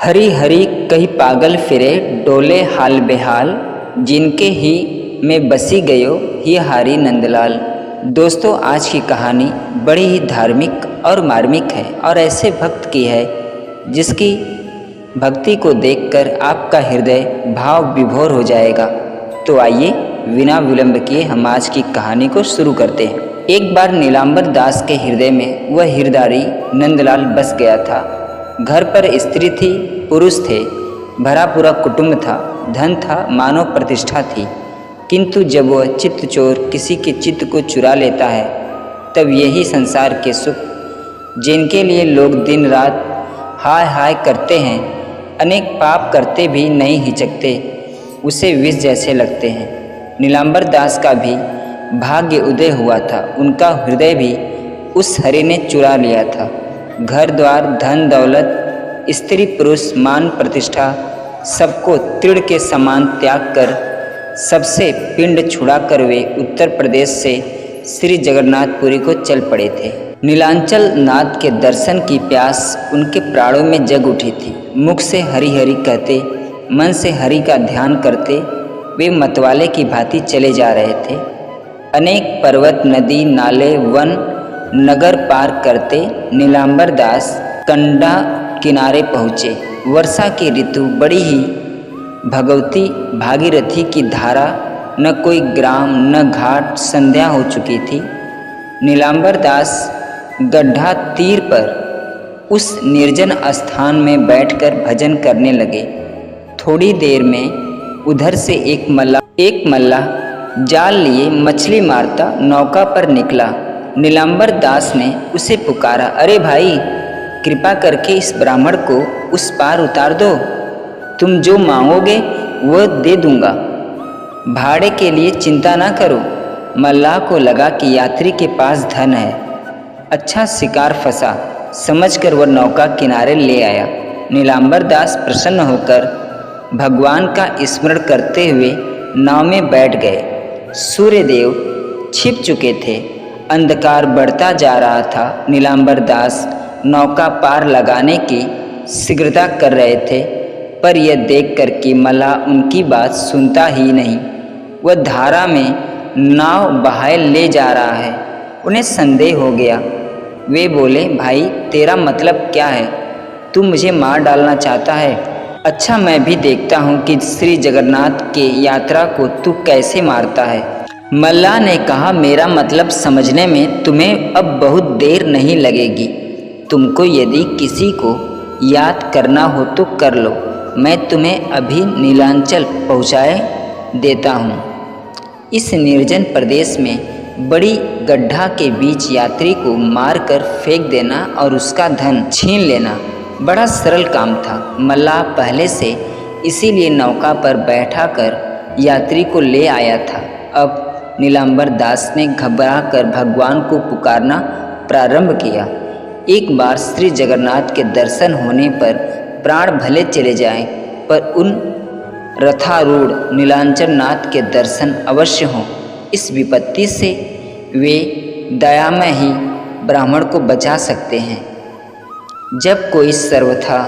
हरी हरी कही पागल फिरे डोले हाल बेहाल, जिनके ही में बसी गयो ही हारी नंदलाल। दोस्तों, आज की कहानी बड़ी ही धार्मिक और मार्मिक है और ऐसे भक्त की है जिसकी भक्ति को देखकर आपका हृदय भाव विभोर हो जाएगा। तो आइए बिना विलंब किए हम आज की कहानी को शुरू करते हैं। एक बार नीलांबर दास के हृदय में वह हिरदारी नंदलाल बस गया था। घर पर स्त्री थी, पुरुष थे, भरा पूरा कुटुंब था, धन था, मानव प्रतिष्ठा थी। किंतु जब वह चित्त चोर किसी के चित्त को चुरा लेता है, तब यही संसार के सुख, जिनके लिए लोग दिन रात हाय हाय करते हैं, अनेक पाप करते भी नहीं हिचकते, उसे विष जैसे लगते हैं। नीलांबर दास का भी भाग्य उदय हुआ था। उनका हृदय भी उस हरि ने चुरा लिया था। घर द्वार, धन दौलत, स्त्री पुरुष, मान प्रतिष्ठा, सबको तीड़ के समान त्याग कर, सबसे पिंड छुड़ाकर वे उत्तर प्रदेश से श्री जगन्नाथपुरी को चल पड़े थे। नीलांचल नाथ के दर्शन की प्यास उनके प्राणों में जग उठी थी। मुख से हरि हरि कहते, मन से हरि का ध्यान करते वे मतवाले की भांति चले जा रहे थे। अनेक पर्वत, नदी, नाले, वन, नगर पार करते नीलांबर दास कंडा किनारे पहुँचे। वर्षा की ऋतु बड़ी ही भगवती भागीरथी की धारा, न कोई ग्राम न घाट, संध्या हो चुकी थी। नीलांबर दास गड्ढा तीर पर उस निर्जन स्थान में बैठकर भजन करने लगे। थोड़ी देर में उधर से एक मल्लाह जाल लिए मछली मारता नौका पर निकला। नीलांबर दास ने उसे पुकारा, अरे भाई, कृपा करके इस ब्राह्मण को उस पार उतार दो। तुम जो मांगोगे वह दे दूंगा। भाड़े के लिए चिंता ना करो। मल्लाह को लगा कि यात्री के पास धन है, अच्छा शिकार फंसा समझकर वह नौका किनारे ले आया। नीलांबर दास प्रसन्न होकर भगवान का स्मरण करते हुए नाव में बैठ गए। सूर्यदेव छिप चुके थे, अंधकार बढ़ता जा रहा था। नीलांबर दास नौका पार लगाने की शीघ्रता कर रहे थे, पर यह देखकर कि मल्लाह उनकी बात सुनता ही नहीं, वह धारा में नाव बहाए ले जा रहा है, उन्हें संदेह हो गया। वे बोले, भाई, तेरा मतलब क्या है? तू मुझे मार डालना चाहता है? अच्छा, मैं भी देखता हूँ कि श्री जगन्नाथ के यात्रा को तू कैसे मारता है। मल्लाह ने कहा, मेरा मतलब समझने में तुम्हें अब बहुत देर नहीं लगेगी। तुमको यदि किसी को याद करना हो तो कर लो, मैं तुम्हें अभी नीलांचल पहुँचाए देता हूँ। इस निर्जन प्रदेश में बड़ी गड्ढा के बीच यात्री को मारकर फेंक देना और उसका धन छीन लेना बड़ा सरल काम था। मल्लाह पहले से इसीलिए नौका पर बैठा कर यात्री को ले आया था। अब नीलांबर दास ने घबरा कर भगवान को पुकारना प्रारंभ किया। एक बार श्री जगन्नाथ के दर्शन होने पर प्राण भले चले जाएं, पर उन रथारूढ़ नीलांचल नाथ के दर्शन अवश्य हों। इस विपत्ति से वे दयामय ही ब्राह्मण को बचा सकते हैं। जब कोई सर्वथा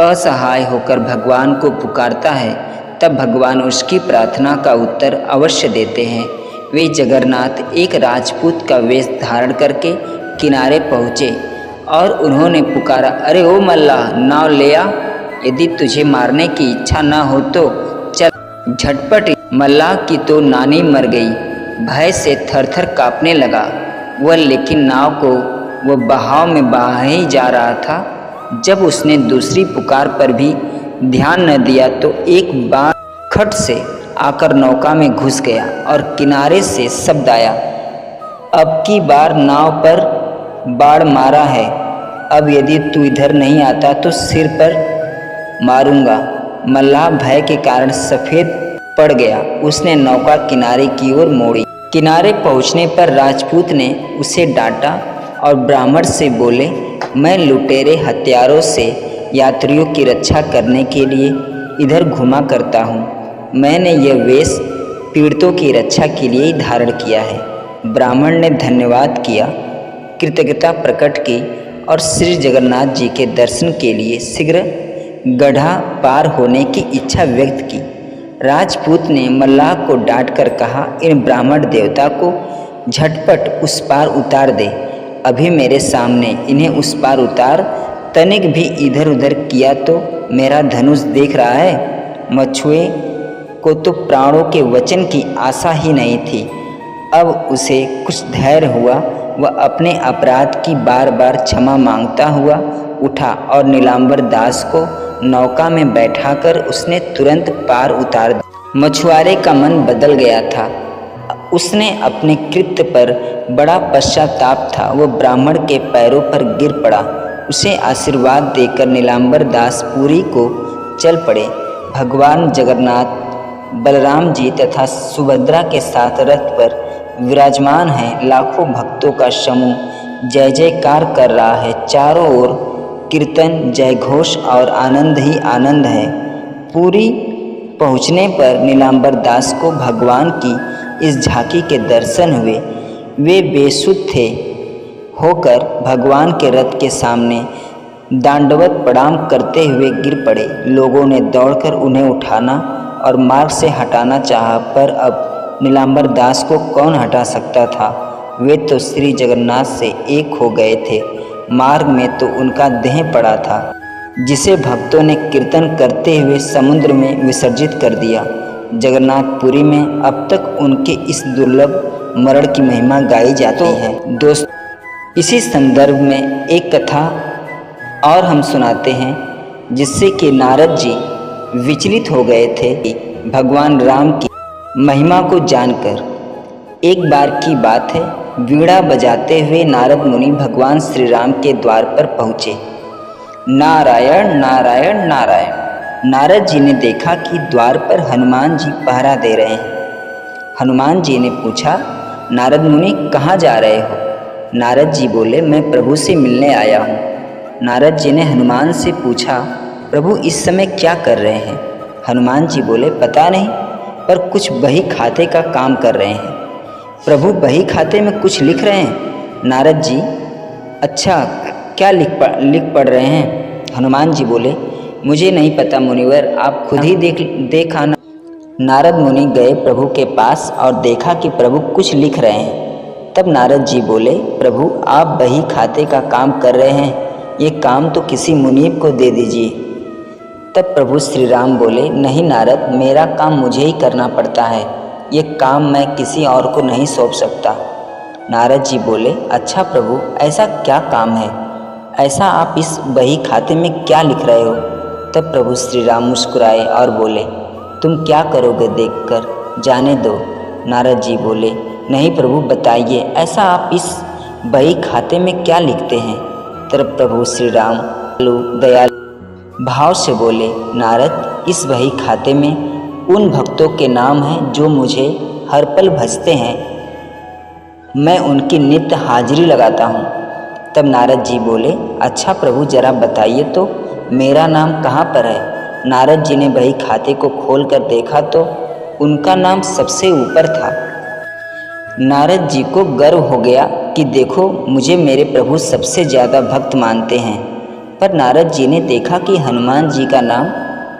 असहाय होकर भगवान को पुकारता है, तब भगवान उसकी प्रार्थना का उत्तर अवश्य देते हैं। वे जगन्नाथ एक राजपूत का वेश धारण करके किनारे पहुँचे और उन्होंने पुकारा, अरे ओ मल्लाह, नाव ले आ। यदि तुझे मारने की इच्छा ना हो तो चल। झटपट मल्लाह की तो नानी मर गई, भय से थरथर कांपने लगा वह, लेकिन नाव को वह बहाव में बहा ही जा रहा था। जब उसने दूसरी पुकार पर भी ध्यान न दिया तो एक बाण खट से आकर नौका में घुस गया और किनारे से शब्द आया, अब की बार नाव पर बाढ़ मारा है, अब यदि तू इधर नहीं आता तो सिर पर मारूंगा। मल्लाह भय के कारण सफ़ेद पड़ गया। उसने नौका किनारे की ओर मोड़ी। किनारे पहुंचने पर राजपूत ने उसे डांटा और ब्राह्मण से बोले, मैं लुटेरे हथियारों से यात्रियों की रक्षा करने के लिए इधर घुमा करता हूँ। मैंने यह वेश पीड़ितों की रक्षा के लिए ही धारण किया है। ब्राह्मण ने धन्यवाद किया, कृतज्ञता प्रकट की और श्री जगन्नाथ जी के दर्शन के लिए शीघ्र गड्ढा पार होने की इच्छा व्यक्त की। राजपूत ने मल्लाह को डांट कर कहा, इन ब्राह्मण देवता को झटपट उस पार उतार दे। अभी मेरे सामने इन्हें उस पार उतार। तनिक भी इधर उधर किया तो मेरा धनुष देख रहा है। मछुए को तो प्राणों के वचन की आशा ही नहीं थी। अब उसे कुछ धैर्य हुआ। वह अपने अपराध की बार बार क्षमा मांगता हुआ उठा और नीलांबर दास को नौका में बैठाकर उसने तुरंत पार उतार दिया। मछुआरे का मन बदल गया था। उसने अपने कृत्य पर बड़ा पश्चाताप था। वह ब्राह्मण के पैरों पर गिर पड़ा। उसे आशीर्वाद देकर नीलांबर दास पुरी को चल पड़े। भगवान जगन्नाथ, बलराम जी तथा सुभद्रा के साथ रथ पर विराजमान हैं। लाखों भक्तों का समूह जय जयकार कर रहा है। चारों ओर कीर्तन, जय घोष और आनंद ही आनंद है। पुरी पहुँचने पर नीलांबर दास को भगवान की इस झांकी के दर्शन हुए। वे बेसुध थे होकर भगवान के रथ के सामने दंडवत प्रणाम करते हुए गिर पड़े। लोगों ने दौड़कर उन्हें उठाना और मार्ग से हटाना चाहा, पर अब नीलांबर दास को कौन हटा सकता था। वे तो श्री जगन्नाथ से एक हो गए थे। मार्ग में तो उनका देह पड़ा था, जिसे भक्तों ने कीर्तन करते हुए समुद्र में विसर्जित कर दिया। जगन्नाथपुरी में अब तक उनके इस दुर्लभ मरण की महिमा गाई जाती है। दोस्तों, इसी संदर्भ में एक कथा और हम सुनाते हैं, जिससे कि नारद जी विचलित हो गए थे भगवान राम की महिमा को जानकर। एक बार की बात है, वीणा बजाते हुए नारद मुनि भगवान श्री राम के द्वार पर पहुँचे। नारायण नारायण नारायण। नारद जी ने देखा कि द्वार पर हनुमान जी पहरा दे रहे हैं। हनुमान जी ने पूछा, नारद मुनि कहाँ जा रहे हो? नारद जी बोले, मैं प्रभु से मिलने आया हूँ। नारद जी ने हनुमान से पूछा, प्रभु इस समय क्या कर रहे हैं? हनुमान जी बोले, पता नहीं, पर कुछ बही खाते का काम कर रहे हैं। प्रभु बही खाते में कुछ लिख रहे हैं? नारद जी, अच्छा, क्या लिख पढ़ रहे हैं? हनुमान जी बोले, मुझे नहीं पता मुनिवर, आप खुद ही देख आना। नारद मुनि गए प्रभु के पास और देखा कि प्रभु कुछ लिख रहे हैं। तब नारद जी बोले, प्रभु आप बही खाते का काम कर रहे हैं, ये काम तो किसी मुनीब को दे दीजिए। तब प्रभु श्री राम बोले, नहीं नारद, मेरा काम मुझे ही करना पड़ता है, ये काम मैं किसी और को नहीं सौंप सकता। नारद जी बोले, अच्छा प्रभु, ऐसा क्या काम है? ऐसा आप इस बही खाते में क्या लिख रहे हो? तब प्रभु श्री राम मुस्कुराए और बोले, तुम क्या करोगे देखकर, जाने दो। नारद जी बोले, नहीं प्रभु बताइए, ऐसा आप इस बही खाते में क्या लिखते हैं? तब प्रभु श्री राम दयालु भाव से बोले, नारद, इस बही खाते में उन भक्तों के नाम हैं जो मुझे हर पल भजते हैं। मैं उनकी नित्य हाजिरी लगाता हूँ। तब नारद जी बोले, अच्छा प्रभु जरा बताइए तो मेरा नाम कहाँ पर है? नारद जी ने बही खाते को खोलकर देखा तो उनका नाम सबसे ऊपर था। नारद जी को गर्व हो गया कि देखो, मुझे मेरे प्रभु सबसे ज़्यादा भक्त मानते हैं। पर नारद जी ने देखा कि हनुमान जी का नाम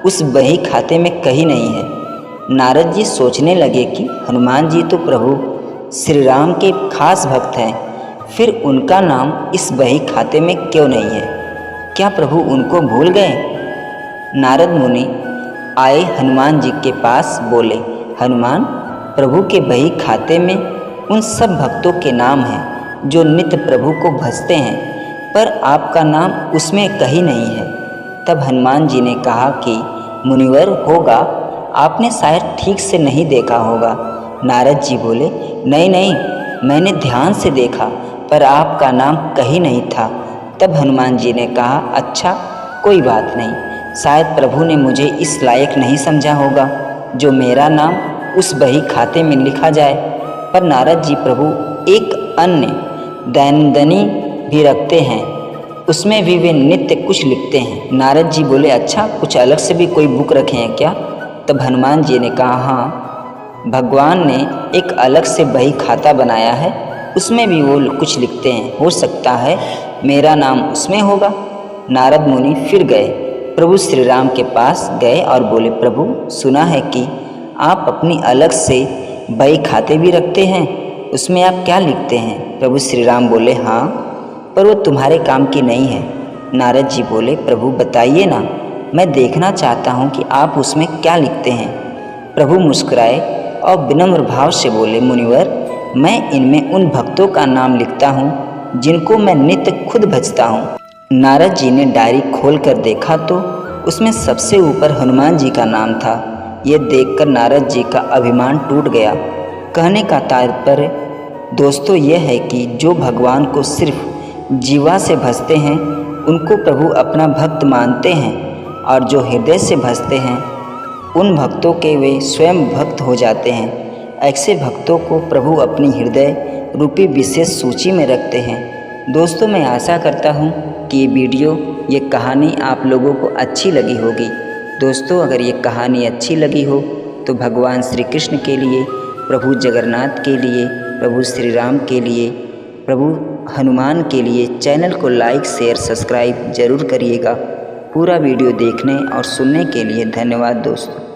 उस बही खाते में कहीं नहीं है। नारद जी सोचने लगे कि हनुमान जी तो प्रभु श्री राम के खास भक्त हैं, फिर उनका नाम इस बही खाते में क्यों नहीं है? क्या प्रभु उनको भूल गए? नारद मुनि आए हनुमान जी के पास, बोले, हनुमान, प्रभु के बही खाते में उन सब भक्तों के नाम हैं जो नित्य प्रभु को भजते हैं, पर आपका नाम उसमें कहीं नहीं है। तब हनुमान जी ने कहा कि मुनिवर, होगा, आपने शायद ठीक से नहीं देखा होगा। नारद जी बोले, नहीं नहीं, मैंने ध्यान से देखा, पर आपका नाम कहीं नहीं था। तब हनुमान जी ने कहा, अच्छा कोई बात नहीं, शायद प्रभु ने मुझे इस लायक नहीं समझा होगा जो मेरा नाम उस बही खाते में लिखा जाए। पर नारद जी प्रभु एक अन्य दैनंदिनी भी रखते हैं, उसमें भी वे नित्य कुछ लिखते हैं। नारद जी बोले, अच्छा, कुछ अलग से भी कोई बुक रखे हैं क्या? तब हनुमान जी ने कहा, हाँ, भगवान ने एक अलग से बही खाता बनाया है, उसमें भी वो कुछ लिखते हैं, हो सकता है मेरा नाम उसमें होगा। नारद मुनि फिर गए। प्रभु श्री राम के पास गए और बोले, प्रभु सुना है कि आप अपनी अलग से बही खाते भी रखते हैं, उसमें आप क्या लिखते हैं? प्रभु श्री राम बोले, हाँ, पर वो तुम्हारे काम की नहीं है। नारद जी बोले, प्रभु बताइए ना, मैं देखना चाहता हूँ कि आप उसमें क्या लिखते हैं। प्रभु मुस्कुराए और विनम्र भाव से बोले, मुनिवर, मैं इनमें उन भक्तों का नाम लिखता हूँ जिनको मैं नित्य खुद भजता हूँ। नारद जी ने डायरी खोलकर देखा तो उसमें सबसे ऊपर हनुमान जी का नाम था। यह देखकर नारद जी का अभिमान टूट गया। कहने का तात्पर्य दोस्तों यह है कि जो भगवान को सिर्फ जीवा से भजते हैं उनको प्रभु अपना भक्त मानते हैं, और जो हृदय से भजते हैं उन भक्तों के वे स्वयं भक्त हो जाते हैं। ऐसे भक्तों को प्रभु अपनी हृदय रूपी विशेष सूची में रखते हैं। दोस्तों, मैं आशा करता हूँ कि ये वीडियो, ये कहानी आप लोगों को अच्छी लगी होगी। दोस्तों, अगर ये कहानी अच्छी लगी हो तो भगवान श्री कृष्ण के लिए, प्रभु जगन्नाथ के लिए, प्रभु श्री राम के लिए, प्रभु हनुमान के लिए चैनल को लाइक, शेयर, सब्सक्राइब जरूर करिएगा। पूरा वीडियो देखने और सुनने के लिए धन्यवाद दोस्तों।